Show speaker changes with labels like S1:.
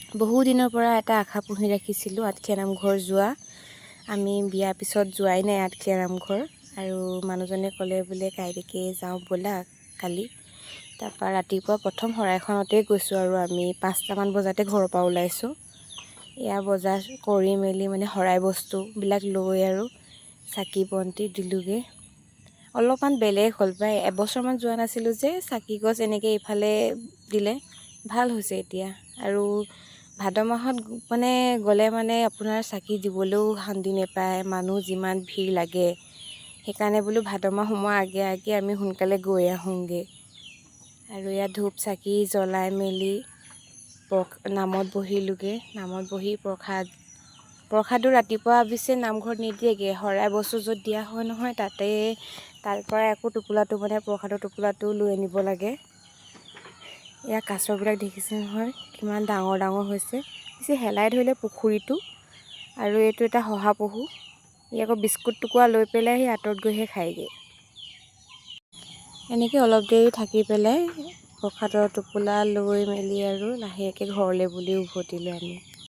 S1: বহু দিনৰ পৰা এটা আশা পুহি ৰাখিছিলোঁ আঠখেলীয়া নামঘৰ যোৱা। আমি বিয়াৰ পিছত যোৱাই নাই আঠখেলীয়া নামঘৰ। আৰু মানুহজনে ক'লে বোলে কাইলৈকে যাওঁ ব'লা কালি। তাৰপৰা ৰাতিপুৱা প্ৰথম শৰাইখনতেই গৈছোঁ আৰু আমি 5টামান বজাতে ঘৰৰ পৰা ওলাইছোঁ। এয়া বজাৰ কৰি মেলি মানে শৰাই বস্তুবিলাক লৈ আৰু চাকি বন্তি দিলোঁগৈ। অলপমান বেলেগ হ'ল প্ৰায় এবছৰমান যোৱা নাছিলোঁ যে চাকি গছ এনেকৈ ইফালে দিলে ভাল হৈছে এতিয়া। আৰু ভাদ মাহত মানে গ'লে মানে আপোনাৰ চাকি দিবলৈও শান্তি নাপায়, মানুহ যিমান ভিৰ লাগে। সেইকাৰণে বোলো ভাদ মাহ সোমোৱাৰ আগে আগে আমি সোনকালে গৈ আহোঁগৈ। আৰু ইয়াত ধূপ চাকি জ্বলাই মেলি নামত বহিলোঁগৈ। নামত বহি প্ৰসাদো ৰাতিপুৱা অৱশ্যে নামঘৰত নিদিয়েগৈ, শৰাই বস্তু য'ত দিয়া হয় নহয় তাৰ পৰাই আকৌ টোপোলাটো মানে প্ৰসাদৰ টোপোলাটো লৈ আনিব লাগে। এয়া কাছবিলাক দেখিছে নহয় কিমান ডাঙৰ ডাঙৰ হৈছে। পিছে হেলাই ধৰিলে পুখুৰীটো। আৰু এইটো এটা শহাপহু, ই আকৌ বিস্কুট টুকুৰা লৈ পেলাই সেই আঁতৰত গৈহে খায়গৈ। এনেকৈ অলপ দেৰি থাকি পেলাই প্ৰসাদৰ টোপোলা লৈ মেলি আৰু লাহেকৈ ঘৰলৈ বুলি উভতিলোঁ আমি।